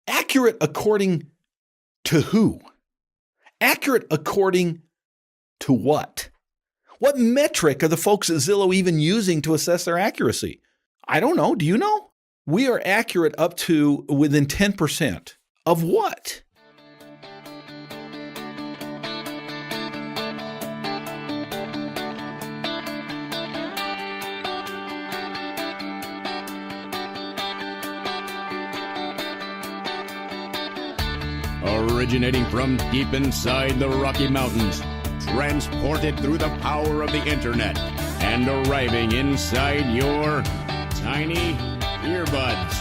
Accurate according to who? Accurate according to what? What metric are the folks at Zillow even using to assess their accuracy? I don't know. Do you know? We are accurate up to within 10% of what? Originating from deep inside the Rocky Mountains, transported through the power of the internet, and arriving inside your tiny earbuds.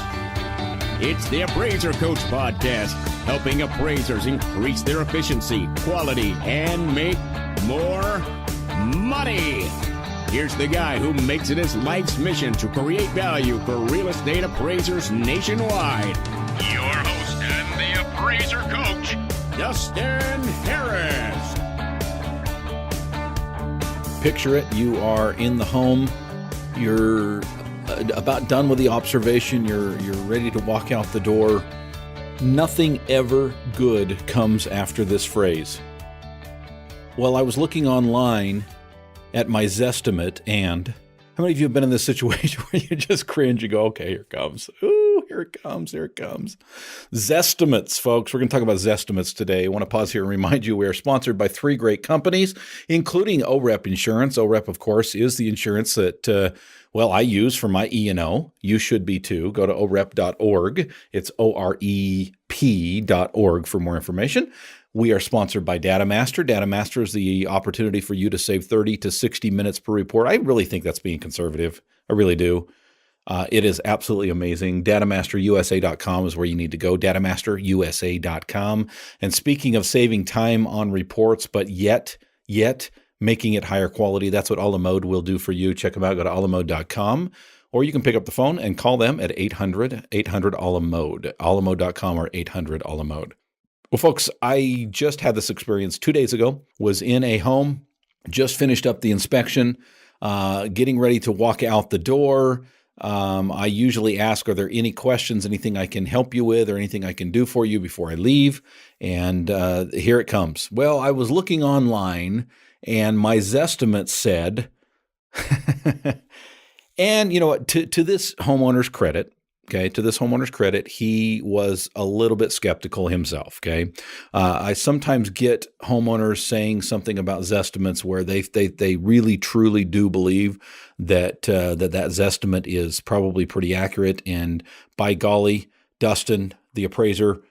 It's the Appraiser Coach Podcast, helping appraisers increase their efficiency, quality, and make more money. Here's the guy who makes it his life's mission to create value for real estate appraisers nationwide. Your host and the Appraiser Coach, Dustin Harris. Picture it. You are in the home. You're about done with the observation. You're ready to walk out the door. Nothing ever good comes after this phrase. Well, I was looking online at my Zestimate, and how many of you have been in this situation where you just cringe? You go, okay, here it comes. Ooh, here it comes. Here it comes. Zestimates, folks. We're going to talk about Zestimates today. I want to pause here and remind you we are sponsored by 3 great companies, including OREP Insurance. OREP, of course, is the insurance that, I use for my E&O. You should be too. Go to orep.org. It's OREP.org for more information. We are sponsored by DataMaster. DataMaster is the opportunity for you to save 30 to 60 minutes per report. I really think that's being conservative. I really do. It is absolutely amazing. DatamasterUSA.com is where you need to go. DatamasterUSA.com. And speaking of saving time on reports, but yet making it higher quality, that's what Alamode will do for you. Check them out. Go to alamode.com. Or you can pick up the phone and call them at 800-800-ALAMODE, alamode.com or 800-ALAMODE. Well, folks, I just had this experience 2 days ago, was in a home, just finished up the inspection, getting ready to walk out the door. I usually ask, are there any questions, anything I can help you with or anything I can do for you before I leave? And here it comes. Well, I was looking online and my Zestimate said, and you know what, to this homeowner's credit, he was a little bit skeptical himself. Okay. I sometimes get homeowners saying something about Zestimates where they really truly do believe that Zestimate is probably pretty accurate. And by golly, Dustin, the appraiser,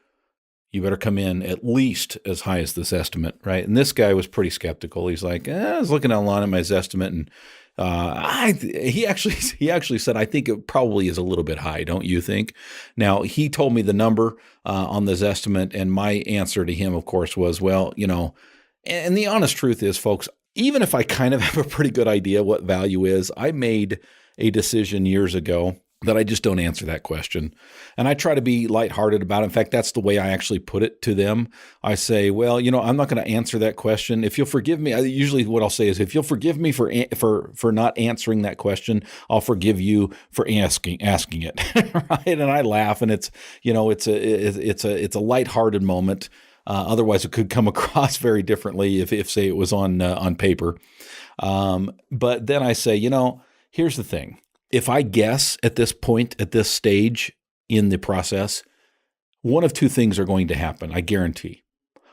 you better come in at least as high as this estimate, right? And this guy was pretty skeptical. He's like, I was looking online at my Zestimate, and he actually said, I think it probably is a little bit high, don't you think? Now, he told me the number on the Zestimate, and my answer to him, of course, was, well, you know, and the honest truth is, folks, even if I kind of have a pretty good idea what value is, I made a decision years ago that I just don't answer that question. And I try to be lighthearted about it. In fact, that's the way I actually put it to them. I say, well, you know, I'm not going to answer that question. If you'll forgive me, usually what I'll say is, if you'll forgive me for not answering that question, I'll forgive you for asking it. Right? And I laugh, and it's, you know, it's a lighthearted moment. Otherwise, it could come across very differently if say it was on paper. But then I say, you know, here's the thing. If I guess at this point, at this stage in the process, one of two things are going to happen, I guarantee.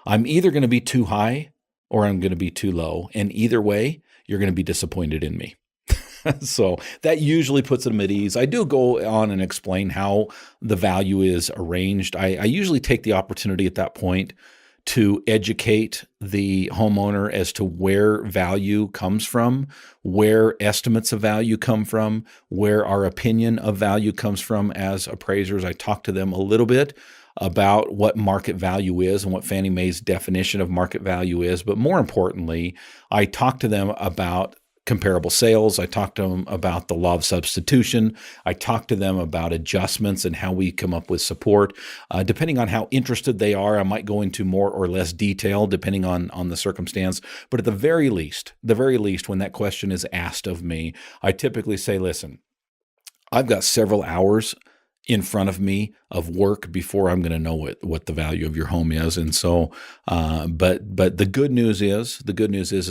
I'm either going to be too high or I'm going to be too low. And either way, you're going to be disappointed in me. So that usually puts them at ease. I do go on and explain how the value is arranged. I usually take the opportunity at that point to educate the homeowner as to where value comes from, where estimates of value come from, where our opinion of value comes from as appraisers. I talk to them a little bit about what market value is and what Fannie Mae's definition of market value is. But more importantly, I talk to them about comparable sales. I talk to them about the law of substitution. I talk to them about adjustments and how we come up with support. Depending on how interested they are, I might go into more or less detail depending on the circumstance. But at the very least, when that question is asked of me, I typically say, listen, I've got several hours in front of me of work before I'm going to know what the value of your home is. And so, but the good news is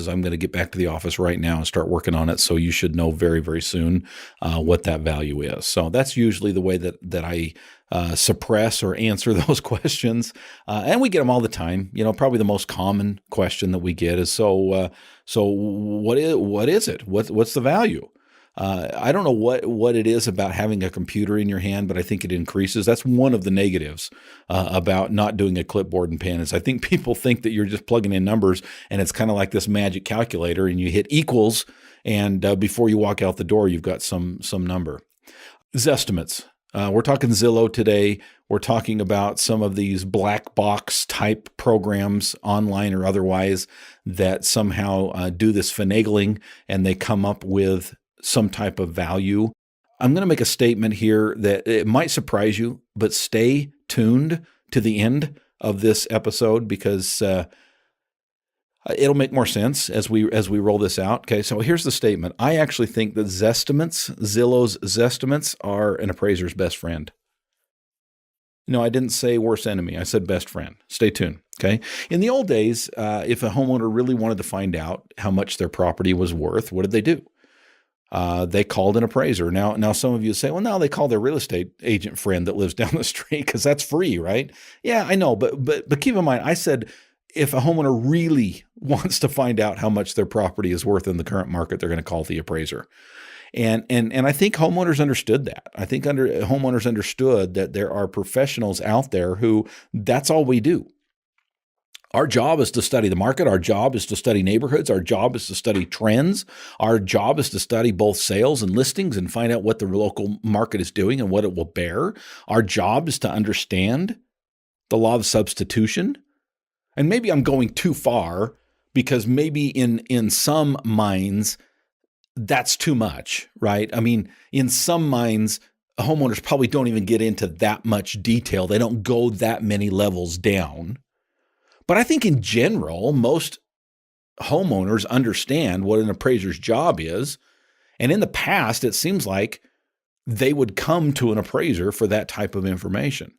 I'm going to get back to the office right now and start working on it. So you should know very, very soon what that value is. So that's usually the way that I suppress or answer those questions. And we get them all the time. Probably the most common question that we get is, so what is it? What's the value? I don't know what it is about having a computer in your hand, but I think it increases. That's one of the negatives about not doing a clipboard and pen is I think people think that you're just plugging in numbers and it's kind of like this magic calculator and you hit equals and before you walk out the door, you've got some number. Zestimates. We're talking Zillow today. We're talking about some of these black box type programs, online or otherwise, that somehow do this finagling and they come up with some type of value. I'm going to make a statement here that it might surprise you, but stay tuned to the end of this episode because it'll make more sense as we roll this out. Okay, so here's the statement. I actually think that Zillow's Zestimates are an appraiser's best friend. No, I didn't say worst enemy. I said best friend. Stay tuned. Okay. In the old days, if a homeowner really wanted to find out how much their property was worth, what did they do? They called an appraiser. Now, some of you say, well, no, they call their real estate agent friend that lives down the street because that's free, right? Yeah, I know, but keep in mind, I said if a homeowner really wants to find out how much their property is worth in the current market, they're going to call the appraiser. And I think homeowners understood that. I think homeowners understood that there are professionals out there who that's all we do. Our job is to study the market. Our job is to study neighborhoods. Our job is to study trends. Our job is to study both sales and listings and find out what the local market is doing and what it will bear. Our job is to understand the law of substitution. And maybe I'm going too far because maybe in some minds, that's too much, right? I mean, in some minds, homeowners probably don't even get into that much detail. They don't go that many levels down. But I think in general, most homeowners understand what an appraiser's job is. And in the past, it seems like they would come to an appraiser for that type of information.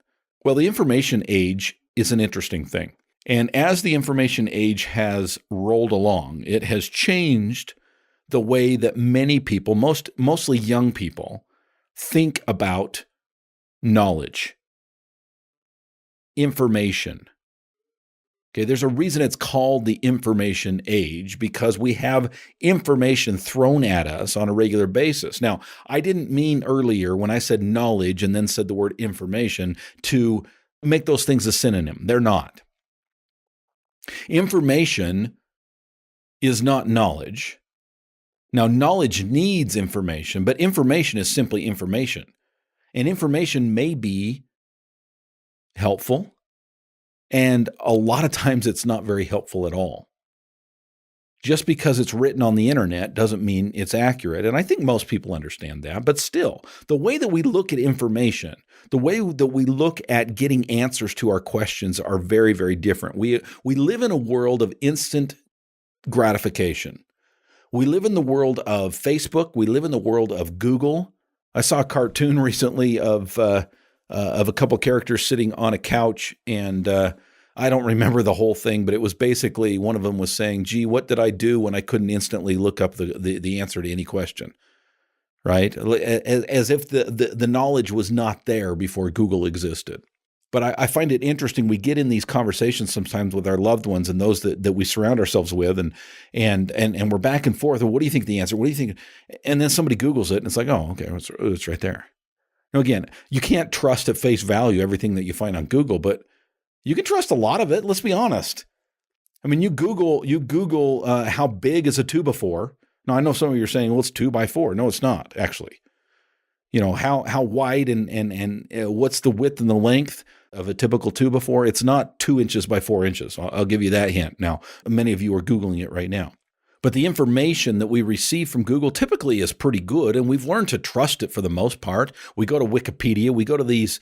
Well, the information age is an interesting thing. And as the information age has rolled along, it has changed the way that many people, mostly young people, think about knowledge, information. Okay, there's a reason it's called the information age because we have information thrown at us on a regular basis. Now, I didn't mean earlier when I said knowledge and then said the word information to make those things a synonym. They're not. Information is not knowledge. Now, knowledge needs information, but information is simply information. And information may be helpful. And a lot of times it's not very helpful at all. Just because it's written on the internet doesn't mean it's accurate. And I think most people understand that. But still, the way that we look at information, the way that we look at getting answers to our questions are very, very different. We live in a world of instant gratification. We live in the world of Facebook. We live in the world of Google. I saw a cartoon recently of a couple characters sitting on a couch, and I don't remember the whole thing, but it was basically one of them was saying, gee, what did I do when I couldn't instantly look up the answer to any question, right? As if the knowledge was not there before Google existed. But I find it interesting. We get in these conversations sometimes with our loved ones and those that we surround ourselves with, and we're back and forth. Well, what do you think the answer? What do you think? And then somebody Googles it, and it's like, oh, okay, it's right there. Now, again, you can't trust at face value everything that you find on Google, but you can trust a lot of it. Let's be honest. I mean, you Google how big is a 2x4. Now, I know some of you are saying, well, it's 2x4. No, it's not actually. You know, how wide and what's the width and the length of a typical 2x4? It's not 2 inches by 4 inches. I'll give you that hint. Now, many of you are Googling it right now. But the information that we receive from Google typically is pretty good, and we've learned to trust it for the most part. We go to Wikipedia, we go to these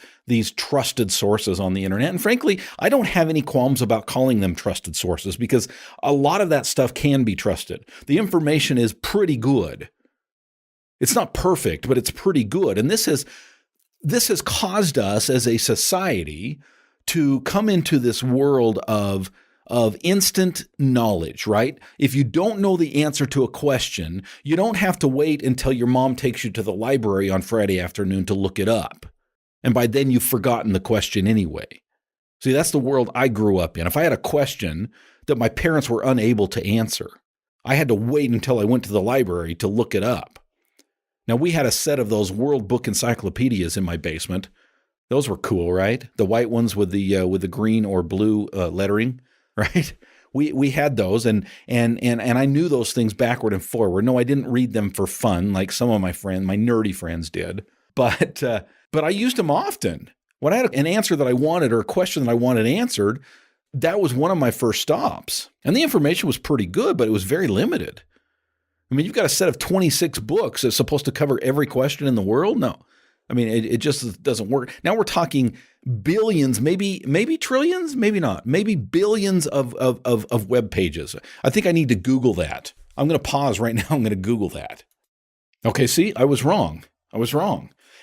trusted sources on the internet, and frankly, I don't have any qualms about calling them trusted sources because a lot of that stuff can be trusted. The information is pretty good. It's not perfect, but it's pretty good. And this has this has caused us as a society to come into this world of instant knowledge, right? If you don't know the answer to a question, you don't have to wait until your mom takes you to the library on Friday afternoon to look it up. And by then you've forgotten the question anyway. See, that's the world I grew up in. If I had a question that my parents were unable to answer, I had to wait until I went to the library to look it up. Now, we had a set of those World Book encyclopedias in my basement. Those were cool, right? The white ones with the green or blue lettering, right? We had those, and I knew those things backward and forward. No, I didn't read them for fun like some of my nerdy friends did, but I used them often. When I had an answer that I wanted or a question that I wanted answered, that was one of my first stops. And the information was pretty good, but it was very limited. I mean, you've got a set of 26 books that's supposed to cover every question in the world? No. I mean, it just doesn't work. Now we're talking billions, maybe trillions, maybe not, maybe billions of web pages. I think I need to Google that. I'm going to pause right now. I'm going to Google that. Okay, see, I was wrong.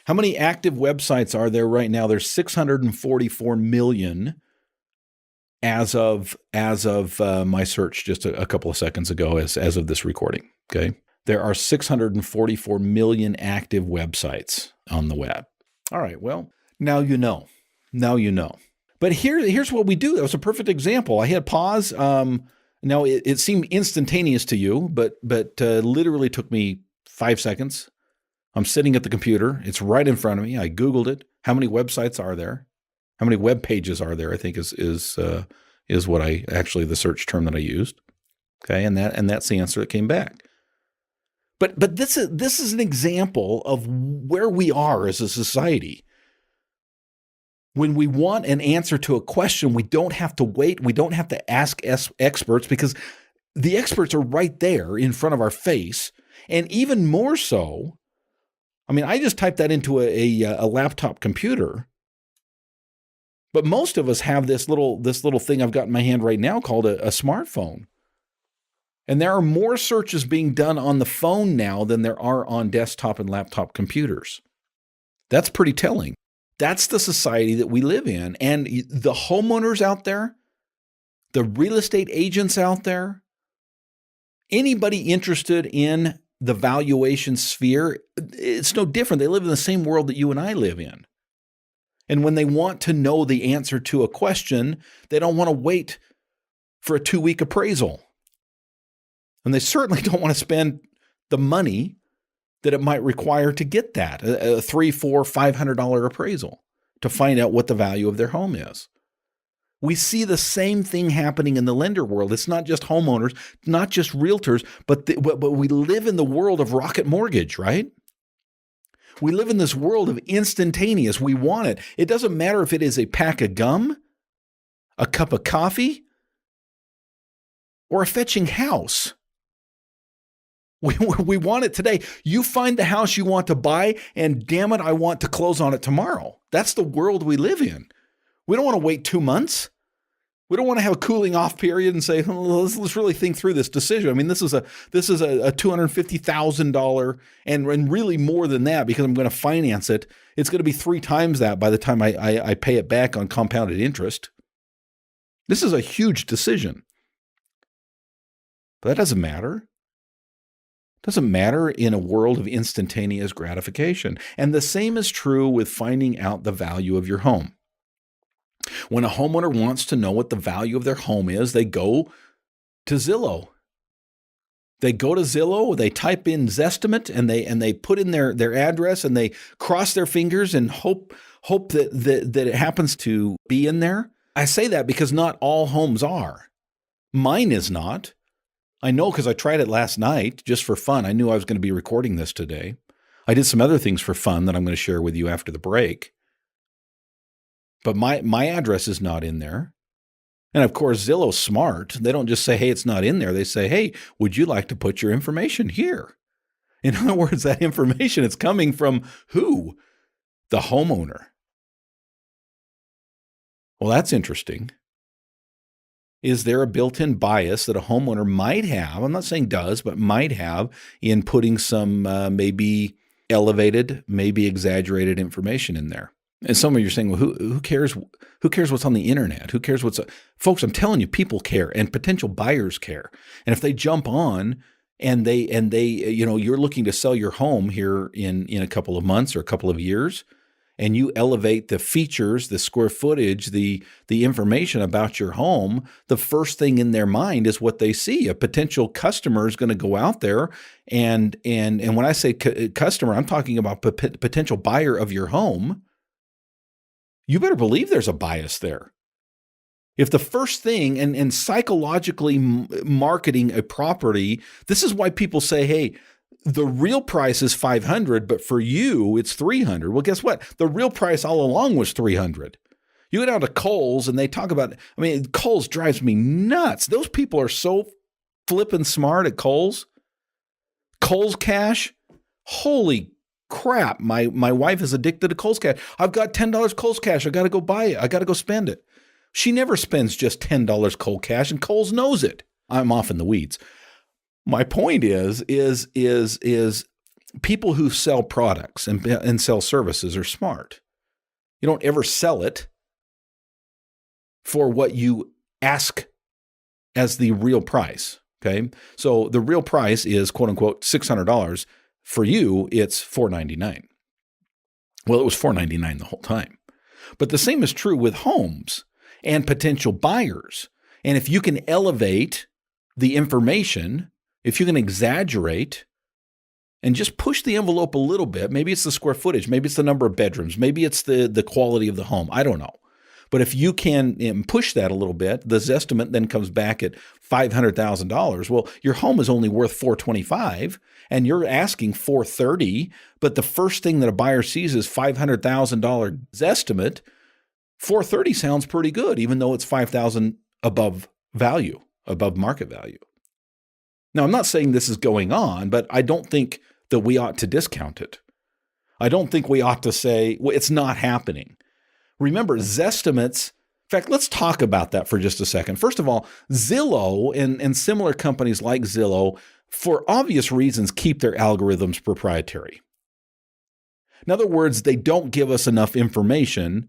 How many active websites are there right now? There's 644 million as of my search just a couple of seconds ago, as of this recording. Okay, there are 644 million active websites on the web. All right, well, now you know. But here's what we do. That was a perfect example. I hit pause. Now it seemed instantaneous to you, but literally took me 5 seconds. I'm sitting at the computer. It's right in front of me. I Googled it. How many websites are there? How many web pages are there? I think is what I actually the search term that I used. Okay, and that's the answer that came back. But this is an example of where we are as a society. When we want an answer to a question, we don't have to wait. We don't have to ask experts, because the experts are right there in front of our face. And even more so, I mean, I just typed that into a laptop computer. But most of us have this little thing I've got in my hand right now called a smartphone. And there are more searches being done on the phone now than there are on desktop and laptop computers. That's pretty telling. That's the society that we live in. And the homeowners out there, the real estate agents out there, anybody interested in the valuation sphere, it's no different. They live in the same world that you and I live in. And when they want to know the answer to a question, they don't want to wait for a 2-week appraisal. And they certainly don't want to spend the money that it might require to get that, a $300, $400, $500 appraisal to find out what the value of their home is. We see the same thing happening in the lender world. It's not just homeowners, not just realtors, but we live in the world of Rocket Mortgage, right? We live in this world of instantaneous. We want it. It doesn't matter if it is a pack of gum, a cup of coffee, or a fetching house. We want it today. You find the house you want to buy, and damn it, I want to close on it tomorrow. That's the world we live in. We don't want to wait 2 months. We don't want to have a cooling off period and say, let's really think through this decision. I mean, this is a $250,000 and really more than that, because I'm going to finance it. It's going to be 3 times that by the time I pay it back on compounded interest. This is a huge decision. But that doesn't matter. Doesn't matter in a world of instantaneous gratification. And the same is true with finding out the value of your home. When a homeowner wants to know what the value of their home is, they go to Zillow. They type in Zestimate, and they put in their address, and they cross their fingers and hope that it happens to be in there. I say that because not all homes are. Mine is not. I know, because I tried it last night just for fun. I knew I was going to be recording this today. I did some other things for fun that I'm going to share with you after the break. But my address is not in there. And of course, Zillow's smart. They don't just say, hey, it's not in there. They say, hey, would you like to put your information here? In other words, that information is coming from who? The homeowner. Well, that's interesting. Is there a built-in bias that a homeowner might have? I'm not saying does, but might have in putting some maybe elevated, maybe exaggerated information in there. And some of you are saying, well, who cares? Who cares what's on the internet? Who cares folks, I'm telling you, people care and potential buyers care. And if they jump on and they, you're looking to sell your home here in a couple of months or a couple of years, and you elevate the features, the square footage, the information about your home, the first thing in their mind is what they see. A potential customer is going to go out there and when I say customer, I'm talking about potential buyer of your home. You better believe there's a bias there. If the first thing, and psychologically marketing a property, this is why people say, hey, the real price is $500, but for you, it's $300. Well, guess what? The real price all along was $300. You go down to Kohl's and they talk about, Kohl's drives me nuts. Those people are so flippin' smart at Kohl's. Kohl's Cash, holy crap. My wife is addicted to Kohl's Cash. I've got $10 Kohl's Cash. I got to go buy it. I got to go spend it. She never spends just $10 Kohl's Cash, and Kohl's knows it. I'm off in the weeds. My point is people who sell products and sell services are smart. You don't ever sell it for what you ask as the real price. Okay. So the real price is quote unquote $600. For you, it's $499. Well, it was $499 the whole time. But the same is true with homes and potential buyers. And if you can elevate the information, if you can exaggerate and just push the envelope a little bit, maybe it's the square footage, maybe it's the number of bedrooms, maybe it's the quality of the home, I don't know. But if you can push that a little bit, the Zestimate then comes back at $500,000. Well, your home is only worth $425,000 and you're asking $430,000, but the first thing that a buyer sees is $500,000 Zestimate. $430,000 sounds pretty good, even though it's $5,000 above value, above market value. Now, I'm not saying this is going on, but I don't think that we ought to discount it. I don't think we ought to say, well, it's not happening. Remember, Zestimates, in fact, let's talk about that for just a second. First of all, Zillow and similar companies like Zillow, for obvious reasons, keep their algorithms proprietary. In other words, they don't give us enough information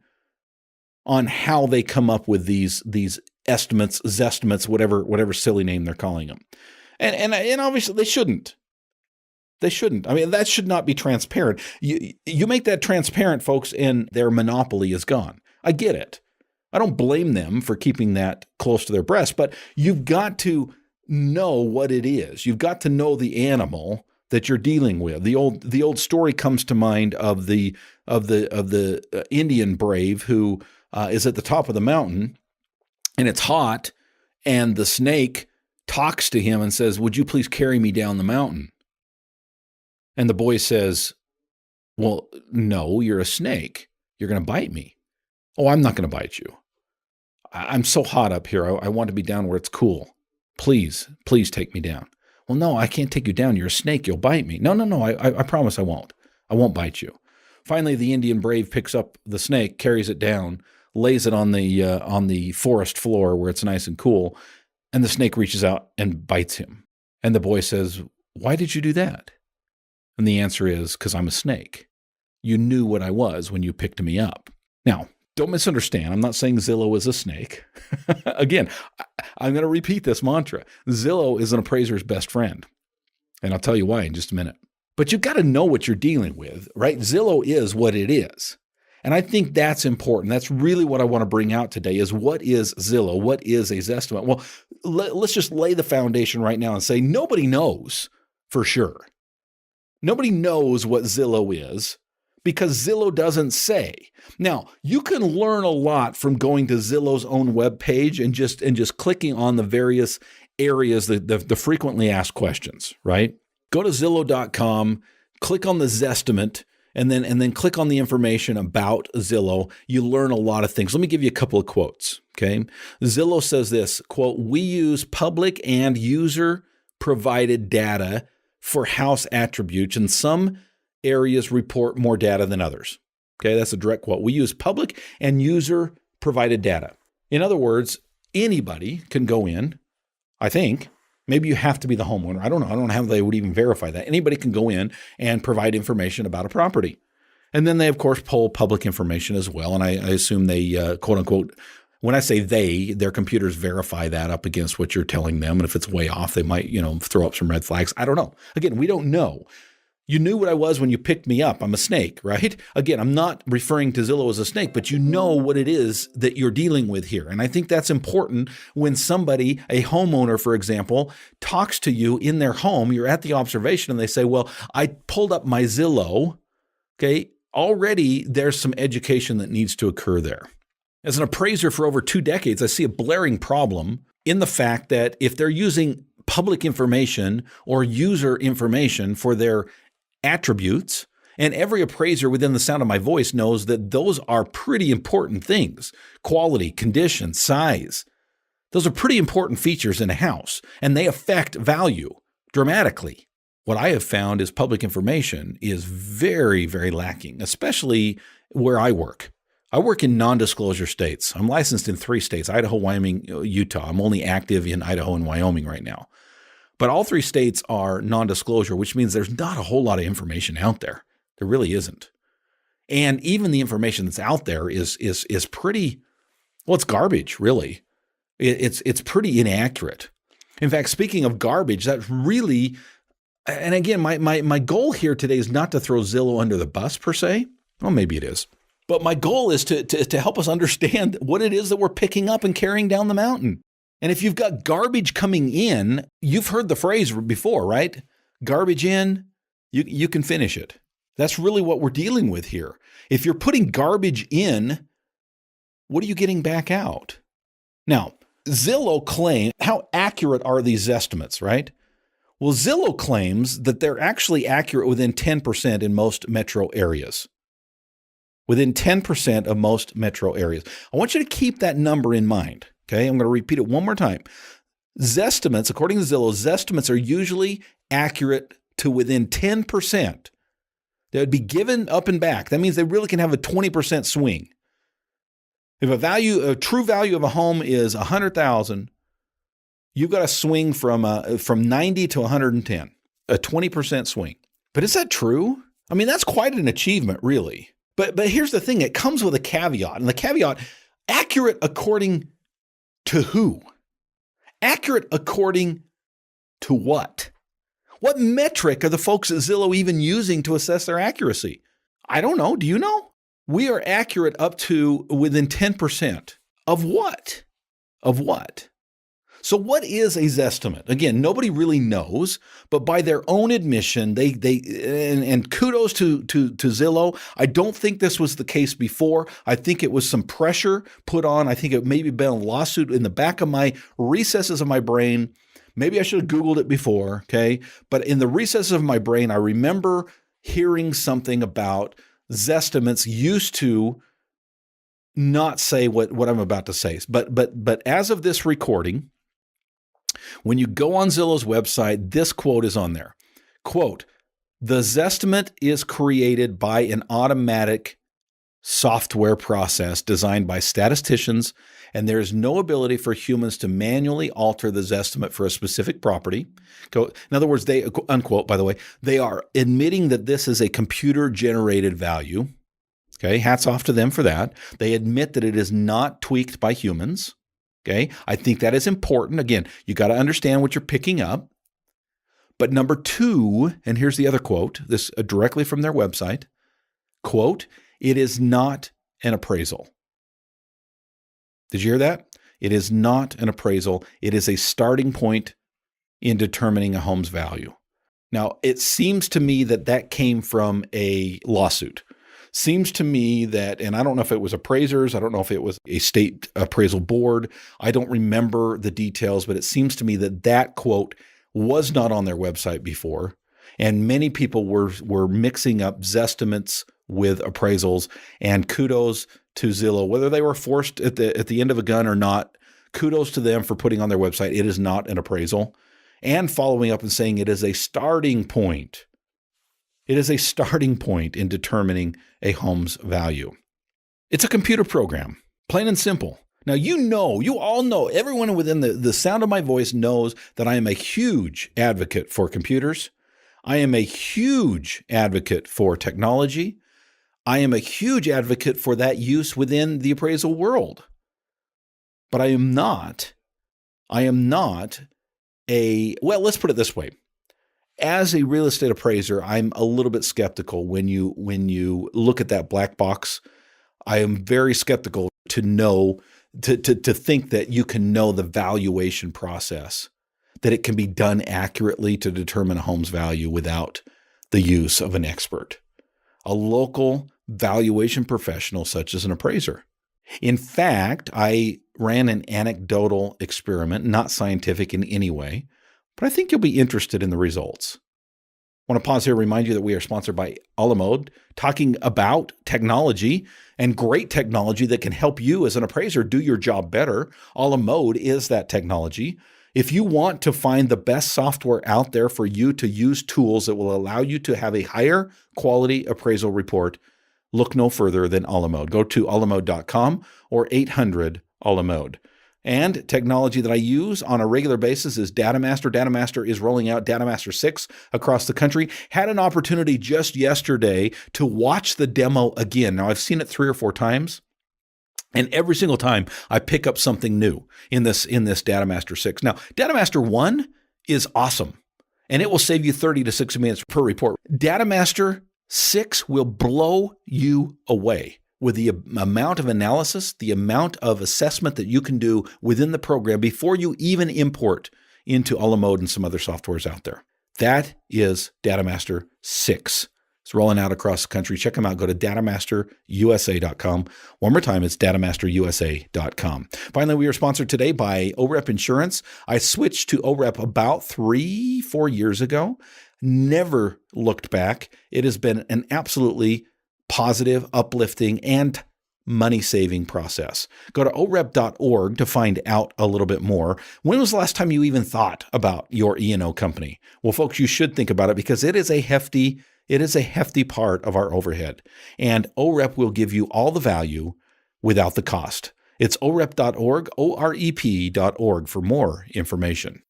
on how they come up with these estimates, Zestimates, whatever silly name they're calling them. And obviously they shouldn't. They shouldn't. That should not be transparent. You make that transparent, folks, and their monopoly is gone. I get it. I don't blame them for keeping that close to their breast, but you've got to know what it is. You've got to know the animal that you're dealing with. The old story comes to mind of the Indian brave who is at the top of the mountain, and it's hot, and the snake talks to him and says, "Would you please carry me down the mountain?" And the boy says, "Well, no, you're a snake. You're going to bite me." "Oh, I'm not going to bite you. I'm so hot up here. I want to be down where it's cool. Please take me down." "Well, no, I can't take you down. You're a snake. You'll bite me." No, I promise I won't. I won't bite you." Finally, the Indian brave picks up the snake, carries it down, lays it on the forest floor where it's nice and cool, and the snake reaches out and bites him. And the boy says, "Why did you do that?" And the answer is, "Because I'm a snake. You knew what I was when you picked me up." Now, don't misunderstand. I'm not saying Zillow is a snake. Again, I'm going to repeat this mantra. Zillow is an appraiser's best friend. And I'll tell you why in just a minute. But you've got to know what you're dealing with, right? Zillow is what it is. And I think that's important. That's really what I want to bring out today is what is Zillow? What is a Zestimate? Well, let's just lay the foundation right now and say nobody knows for sure. Nobody knows what Zillow is because Zillow doesn't say. Now, you can learn a lot from going to Zillow's own webpage and just clicking on the various areas, the frequently asked questions, right? Go to Zillow.com, click on the Zestimate, and then click on the information about Zillow. You learn a lot of things. Let me give you a couple of quotes, okay? Zillow says this, quote, "We use public and user-provided data for house attributes, and some areas report more data than others." Okay, that's a direct quote. "We use public and user-provided data." In other words, anybody can go in, I think, Maybe you have to be the homeowner. I don't know. I don't know how they would even verify that. Anybody can go in and provide information about a property. And then they, of course, pull public information as well. And I assume they, quote unquote, when I say they, their computers verify that up against what you're telling them. And if it's way off, they might, throw up some red flags. I don't know. Again, we don't know. You knew what I was when you picked me up. I'm a snake, right? Again, I'm not referring to Zillow as a snake, but you know what it is that you're dealing with here. And I think that's important when somebody, a homeowner, for example, talks to you in their home, you're at the observation and they say, well, I pulled up my Zillow. Okay. Already there's some education that needs to occur there. As an appraiser for over 2 decades, I see a blaring problem in the fact that if they're using public information or user information for their attributes, and every appraiser within the sound of my voice knows that those are pretty important things. Quality, condition, size. Those are pretty important features in a house, and they affect value dramatically. What I have found is public information is very, very lacking, especially where I work. I work in non-disclosure states. I'm licensed in 3 states, Idaho, Wyoming, Utah. I'm only active in Idaho and Wyoming right now. But all 3 states are non-disclosure, which means there's not a whole lot of information out there. There really isn't. And even the information that's out there is pretty, well, it's garbage, really. It's pretty inaccurate. In fact, speaking of garbage, that's really, and again, my goal here today is not to throw Zillow under the bus per se. Well, maybe it is. But my goal is to help us understand what it is that we're picking up and carrying down the mountain. And if you've got garbage coming in, you've heard the phrase before, right? Garbage in, you can finish it. That's really what we're dealing with here. If you're putting garbage in, what are you getting back out? Now, Zillow claims, how accurate are these estimates, right? Well, Zillow claims that they're actually accurate within 10% in most metro areas. Within 10% of most metro areas. I want you to keep that number in mind. Okay, I'm going to repeat it one more time. Zestimates, according to Zillow, Zestimates are usually accurate to within 10%. They would be given up and back. That means they really can have a 20% swing. If a true value of a home is $100,000, you've got a swing from 90 to 110, a 20% swing. But is that true? I mean, that's quite an achievement, really. But here's the thing, it comes with a caveat, and the caveat, accurate according to who? Accurate according to what? What metric are the folks at Zillow even using to assess their accuracy? I don't know. Do you know? We are accurate up to within 10%. Of what? Of what? So what is a Zestimate? Again, nobody really knows, but by their own admission, and kudos to Zillow. I don't think this was the case before. I think it was some pressure put on. I think it maybe been a lawsuit in the back of my recesses of my brain. Maybe I should have Googled it before, okay? But in the recesses of my brain, I remember hearing something about Zestimates used to not say what I'm about to say. But as of this recording, when you go on Zillow's website, this quote is on there. Quote, "The Zestimate is created by an automatic software process designed by statisticians, and there is no ability for humans to manually alter the Zestimate for a specific property." In other words, they, unquote, by the way, they are admitting that this is a computer-generated value. Okay, hats off to them for that. They admit that it is not tweaked by humans. Okay, I think that is important. Again, you got to understand what you're picking up. But number 2, and here's the other quote, this directly from their website, quote, "It is not an appraisal." Did you hear that? It is not an appraisal. It is a starting point in determining a home's value. Now, it seems to me that came from a lawsuit. Seems to me that, and I don't know if it was appraisers, I don't know if it was a state appraisal board, I don't remember the details, but it seems to me that quote was not on their website before, and many people were mixing up Zestimates with appraisals, and kudos to Zillow, whether they were forced at the end of a gun or not, kudos to them for putting on their website, it is not an appraisal, and following up and saying it is a starting point. It is a starting point in determining a home's value. It's a computer program, plain and simple. Now, you all know, everyone within the sound of my voice knows that I am a huge advocate for computers. I am a huge advocate for technology. I am a huge advocate for that use within the appraisal world. But I am not well, let's put it this way. As a real estate appraiser, I'm a little bit skeptical when you look at that black box. I am very skeptical to think that you can know the valuation process, that it can be done accurately to determine a home's value without the use of an expert, a local valuation professional such as an appraiser. In fact, I ran an anecdotal experiment, not scientific in any way, but I think you'll be interested in the results. I want to pause here and remind you that we are sponsored by Alamode, talking about technology and great technology that can help you as an appraiser do your job better. Alamode is that technology. If you want to find the best software out there for you to use tools that will allow you to have a higher quality appraisal report, look no further than Alamode. Go to alamode.com or 800-ALAMODE. And technology that I use on a regular basis is Datamaster. Datamaster is rolling out Datamaster 6 across the country. Had an opportunity just yesterday to watch the demo again. Now, I've seen it 3 or 4 times, and every single time I pick up something new in this Datamaster 6. Now, Datamaster 1 is awesome, and it will save you 30 to 60 minutes per report. Datamaster 6 will blow you away with the amount of analysis, the amount of assessment that you can do within the program before you even import into Alamode and some other softwares out there. That is Datamaster 6. It's rolling out across the country. Check them out. Go to datamasterusa.com. One more time, it's datamasterusa.com. Finally, we are sponsored today by OREP Insurance. I switched to OREP about 3-4 years ago. Never looked back. It has been an absolutely positive, uplifting, and money-saving process. Go to orep.org to find out a little bit more. When was the last time you even thought about your E&O company? Well, folks, you should think about it because it is a hefty part of our overhead. And OREP will give you all the value without the cost. It's orep.org, orep.org for more information.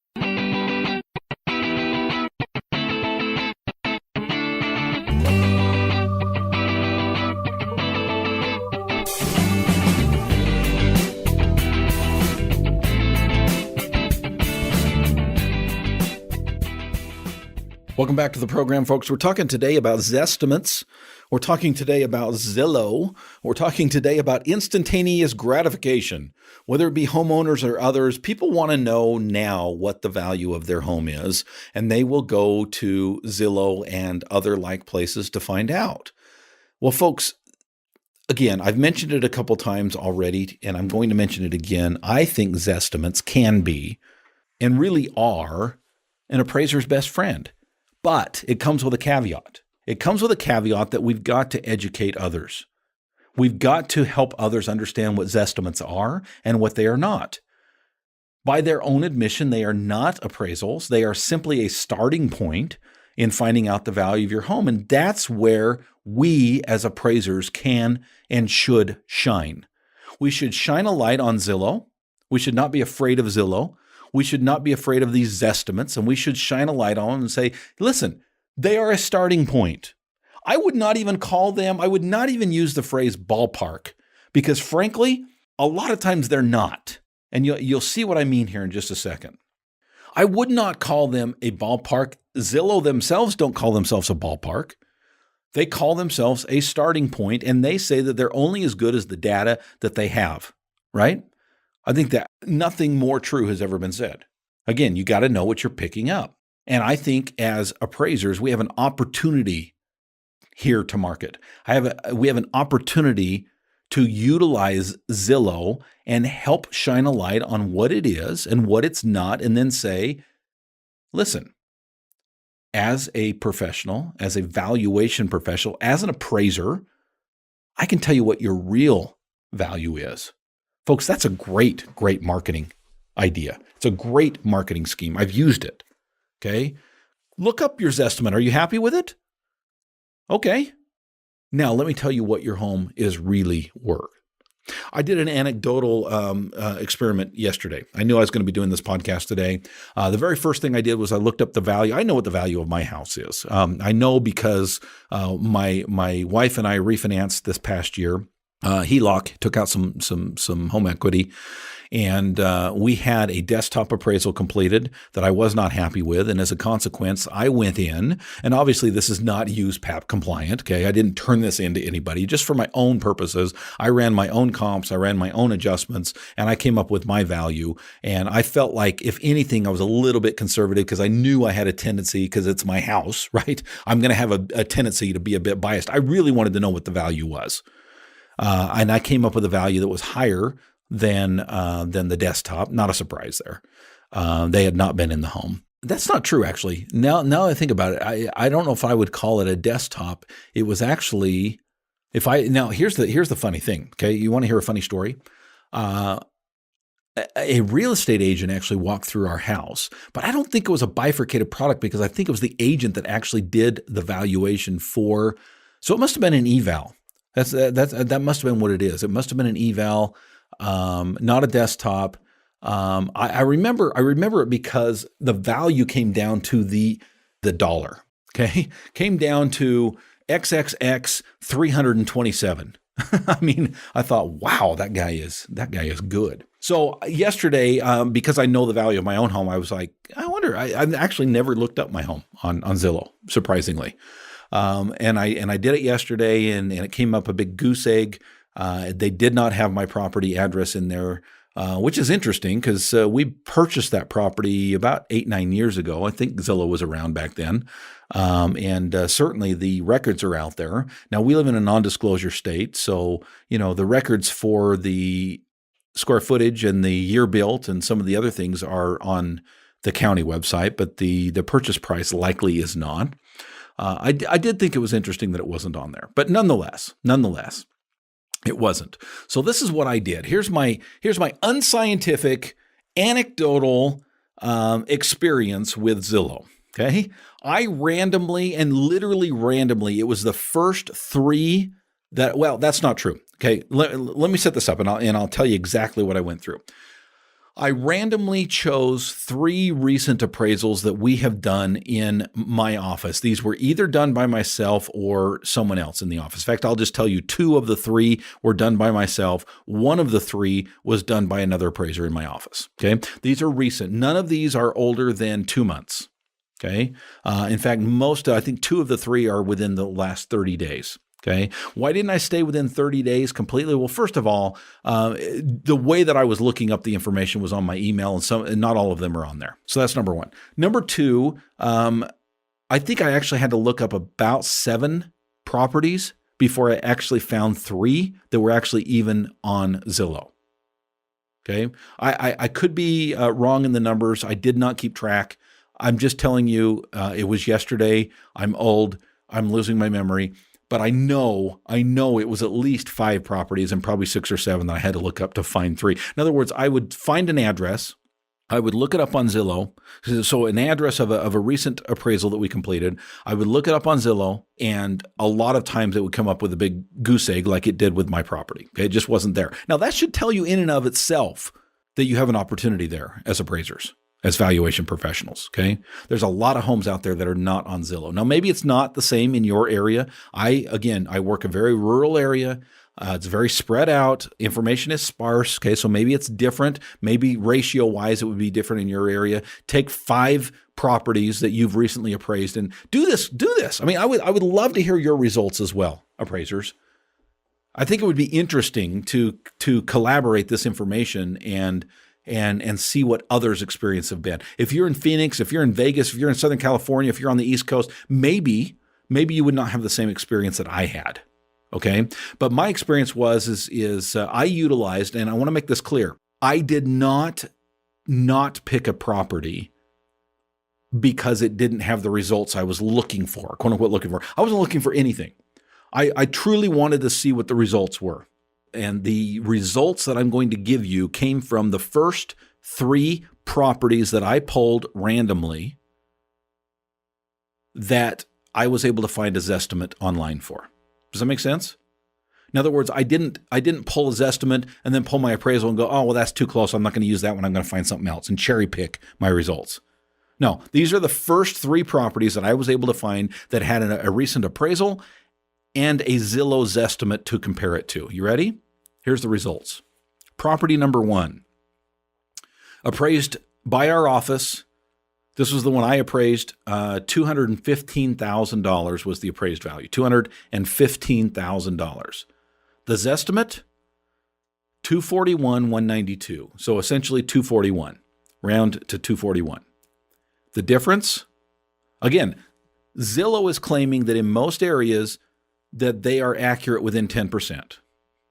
Welcome back to the program, folks. We're talking today about Zestimates. We're talking today about Zillow. We're talking today about instantaneous gratification. Whether it be homeowners or others, people want to know now what the value of their home is, and they will go to Zillow and other like places to find out. Well, folks, again, I've mentioned it a couple times already, and I'm going to mention it again. I think Zestimates can be, and really are, an appraiser's best friend. But it comes with a caveat. It comes with a caveat that we've got to educate others. We've got to help others understand what Zestimates are and what they are not. By their own admission, they are not appraisals. They are simply a starting point in finding out the value of your home. And that's where we as appraisers can and should shine. We should shine a light on Zillow. We should not be afraid of Zillow. We should not be afraid of these Zestimates, and we should shine a light on them and say, listen, they are a starting point. I would not even use the phrase ballpark, because frankly, a lot of times they're not. And you'll see what I mean here in just a second. I would not call them a ballpark. Zillow themselves don't call themselves a ballpark. They call themselves a starting point, and they say that they're only as good as the data that they have, right? I think that nothing more true has ever been said. Again, you got to know what you're picking up. And I think as appraisers, we have an opportunity here to market. We have an opportunity to utilize Zillow and help shine a light on what it is and what it's not, and then say, listen, as a professional, as a valuation professional, as an appraiser, I can tell you what your real value is. Folks, that's a great marketing idea. It's a great marketing scheme. I've used it. Okay. Look up your Zestimate. Are you happy with it? Okay. Now let me tell you what your home is really worth. I did an anecdotal experiment yesterday. I knew I was going to be doing this podcast today. The very first thing I did was I looked up the value. I know what the value of my house is. I know because my wife and I refinanced this past year. HELOC, took out some home equity, and we had a desktop appraisal completed that I was not happy with. And as a consequence, I went in, and obviously this is not USPAP compliant. Okay, I didn't turn this into anybody. Just for my own purposes, I ran my own comps, I ran my own adjustments, and I came up with my value. And I felt like, if anything, I was a little bit conservative because I knew I had a tendency, because it's my house, right? I'm going to have a tendency to be a bit biased. I really wanted to know what the value was. And I came up with a value that was higher than the desktop. Not a surprise there. They had not been in the home. That's not true, actually. Now I think about it, I don't know if I would call it a desktop. It was actually, here's the funny thing. Okay, you want to hear a funny story? A real estate agent actually walked through our house, but I don't think it was a bifurcated product, because I think it was the agent that actually did the valuation for. So it must have been an eval. That must have been what it is. It must have been an eval, not a desktop. I remember it because the value came down to the dollar. Okay, came down to XXX 327. I mean, I thought, wow, that guy is good. So yesterday, because I know the value of my own home, I was like, I wonder. I actually never looked up my home on Zillow, surprisingly. And I did it yesterday, and it came up a big goose egg. They did not have my property address in there, which is interesting, because we purchased that property about 8-9 years ago. I think Zillow was around back then. And certainly the records are out there. Now, we live in a non-disclosure state, so the records for the square footage and the year built and some of the other things are on the county website, but the purchase price likely is not. I did think it was interesting that it wasn't on there, but nonetheless, it wasn't. So this is what I did. Here's my unscientific, anecdotal experience with Zillow. Okay, I randomly, and literally randomly, it was the first three that. Well, that's not true. Okay, let me set this up, and I'll tell you exactly what I went through. I randomly chose 3 recent appraisals that we have done in my office. These were either done by myself or someone else in the office. In fact, I'll just tell you 2 of the 3 were done by myself. 1 of the 3 was done by another appraiser in my office. Okay, these are recent. None of these are older than 2 months. Okay, in fact, I think 2 of the 3 are within the last 30 days. Okay. Why didn't I stay within 30 days completely? Well, first of all, the way that I was looking up the information was on my email, and not all of them are on there. So that's number 1. Number 2, I think I actually had to look up about 7 properties before I actually found 3 that were actually even on Zillow. Okay. I could be wrong in the numbers. I did not keep track. I'm just telling you, it was yesterday. I'm old. I'm losing my memory. But I know it was at least 5 properties, and probably 6 or 7 that I had to look up to find 3. In other words, I would find an address, I would look it up on Zillow. So an address of a recent appraisal that we completed, I would look it up on Zillow, and a lot of times it would come up with a big goose egg like it did with my property. Okay, it just wasn't there. Now, that should tell you in and of itself that you have an opportunity there as appraisers, as valuation professionals. Okay, there's a lot of homes out there that are not on Zillow. Now, maybe it's not the same in your area. I work a very rural area. It's very spread out. Information is sparse. Okay, so maybe it's different. Maybe ratio wise, it would be different in your area. Take 5 properties that you've recently appraised and do this. I mean, I would love to hear your results as well, appraisers. I think it would be interesting to collaborate this information and see what others' experience have been. If you're in Phoenix, if you're in Vegas, if you're in Southern California, if you're on the East Coast, maybe you would not have the same experience that I had. Okay. But my experience is I utilized, and I want to make this clear, I did not pick a property because it didn't have the results I was looking for, quote unquote looking for. I wasn't looking for anything. I truly wanted to see what the results were. And the results that I'm going to give you came from the first 3 properties that I pulled randomly that I was able to find a Zestimate online for. Does that make sense? In other words, I didn't pull a Zestimate and then pull my appraisal and go, oh, well, that's too close. I'm not going to use that one. I'm going to find something else and cherry pick my results. No, these are the first 3 properties that I was able to find that had a recent appraisal and a Zillow Zestimate to compare it to. You ready? Here's the results. Property number 1, appraised by our office. This was the one I appraised. $215,000 was the appraised value. $215,000. The Zestimate, $241,192. So essentially $241. Round to $241. The difference, again, Zillow is claiming that in most areas that they are accurate within 10%.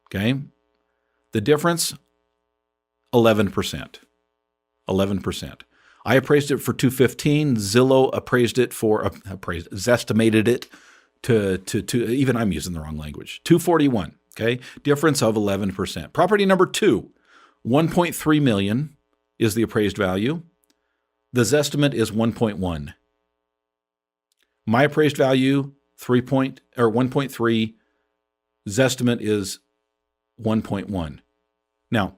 Okay? The difference, 11%. 11%. I appraised it for $215. Zillow Zestimated it to even I'm using the wrong language. $241. Okay, difference of 11%. Property number 2, $1.3 million is the appraised value. The Zestimate is 1.1. My appraised value 1.3. Zestimate is 1.1. Now,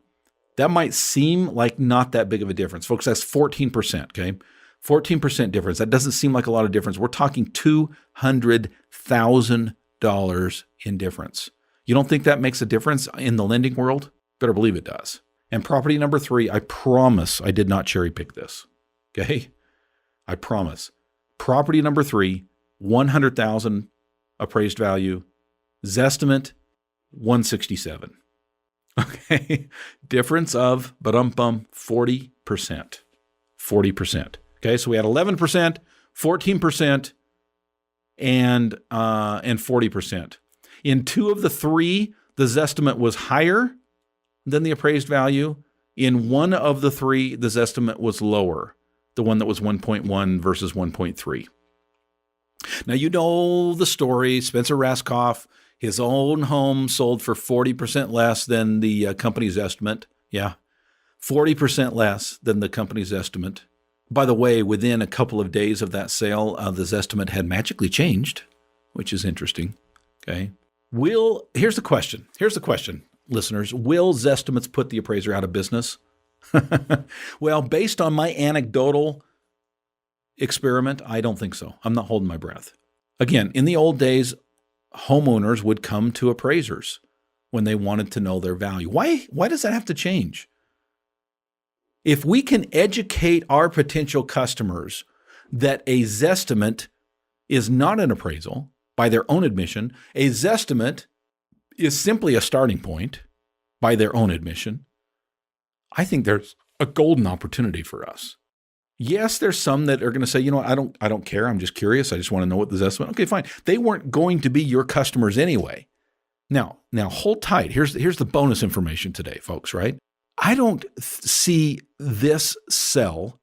that might seem like not that big of a difference. Folks, that's 14%, okay? 14% difference. That doesn't seem like a lot of difference. We're talking $200,000 in difference. You don't think that makes a difference in the lending world? Better believe it does. And property number 3, I promise I did not cherry pick this, okay? I promise. Property number 3, $100,000 appraised value. Zestimate, $167,000. Okay, difference of 40%. 40%. Okay, so we had 11%, 14%, and 40%. In 2 of the 3, the Zestimate was higher than the appraised value. In 1 of the 3, the Zestimate was lower, the one that was 1.1 versus 1.3. Now, you know the story. Spencer Raskoff, his own home sold for 40% less than the company's estimate. Yeah, 40% less than the company's estimate. By the way, within a couple of days of that sale, the Zestimate had magically changed, which is interesting. Okay. Here's the question, listeners. Will Zestimates put the appraiser out of business? Well, based on my anecdotal experiment, I don't think so. I'm not holding my breath. Again, in the old days, homeowners would come to appraisers when they wanted to know their value. Why does that have to change? If we can educate our potential customers that a Zestimate is not an appraisal by their own admission, a Zestimate is simply a starting point by their own admission, I think there's a golden opportunity for us. Yes, there's some that are going to say, I don't care. I'm just curious. I just want to know what the Zestimate. Okay, fine. They weren't going to be your customers anyway. Now hold tight. Here's the bonus information today, folks, right? I don't see this sell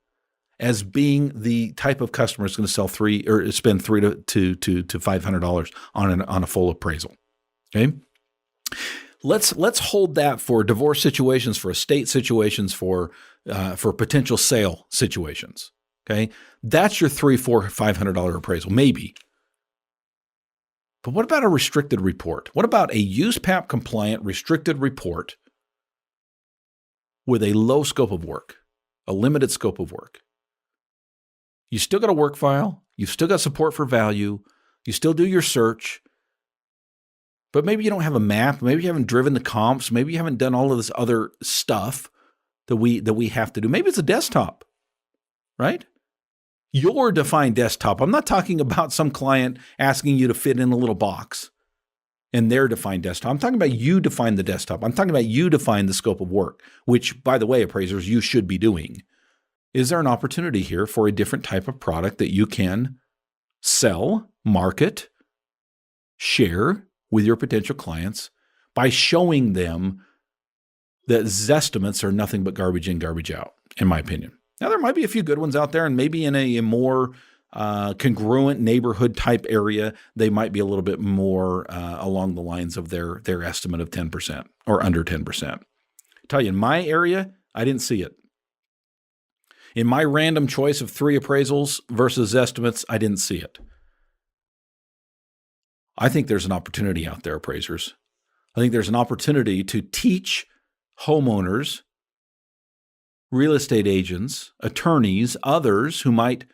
as being the type of customer that's going to sell spend $300 to $500 on a full appraisal. Okay. Let's hold that for divorce situations, for estate situations, for potential sale situations. Okay, that's your $300, $400, $500 appraisal, maybe. But what about a restricted report? What about a USPAP compliant restricted report with a low scope of work, a limited scope of work? You still got a work file. You've still got support for value. You still do your search. But maybe you don't have a map. Maybe you haven't driven the comps. Maybe you haven't done all of this other stuff that we have to do. Maybe it's a desktop, right? Your defined desktop. I'm not talking about some client asking you to fit in a little box in their defined desktop. I'm talking about you define the desktop. I'm talking about you define the scope of work, which, by the way, appraisers, you should be doing. Is there an opportunity here for a different type of product that you can sell, market, share with your potential clients by showing them that Zestimates are nothing but garbage in, garbage out, in my opinion? Now, there might be a few good ones out there, and maybe in a more congruent neighborhood type area, they might be a little bit more along the lines of their estimate of 10% or under 10%. I tell you, in my area, I didn't see it. In my random choice of 3 appraisals versus Zestimates, I didn't see it. I think there's an opportunity out there, appraisers. I think there's an opportunity to teach homeowners, real estate agents, attorneys, others who might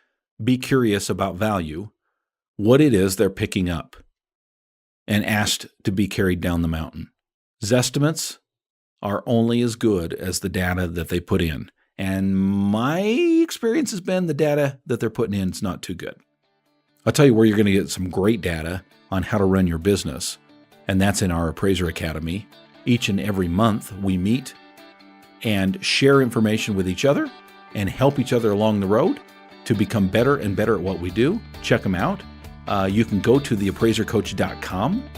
be curious about value, what it is they're picking up and asked to be carried down the mountain. Zestimates are only as good as the data that they put in. And my experience has been the data that they're putting in is not too good. I'll tell you where you're going to get some great data on how to run your business, and that's in our Appraiser Academy. Each and every month we meet and share information with each other and help each other along the road to become better and better at what we do. Check them out. You can go to theappraisercoach.com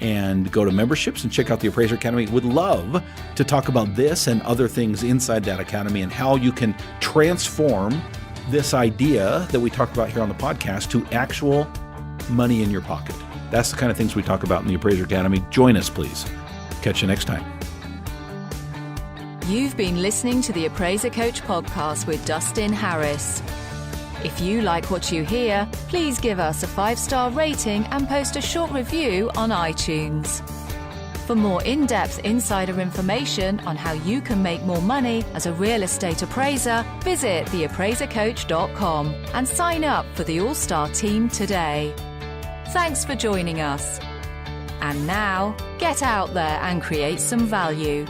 and go to memberships and check out the Appraiser Academy. Would love to talk about this and other things inside that academy and how you can transform this idea that we talked about here on the podcast to actual money in your pocket. That's the kind of things we talk about in the Appraiser Academy. Join us, please. Catch you next time. You've been listening to the Appraiser Coach podcast with Dustin Harris. If you like what you hear, please give us a 5-star rating and post a short review on iTunes. For more in-depth insider information on how you can make more money as a real estate appraiser, visit theappraisercoach.com and sign up for the All-Star team today. Thanks for joining us. And now, get out there and create some value.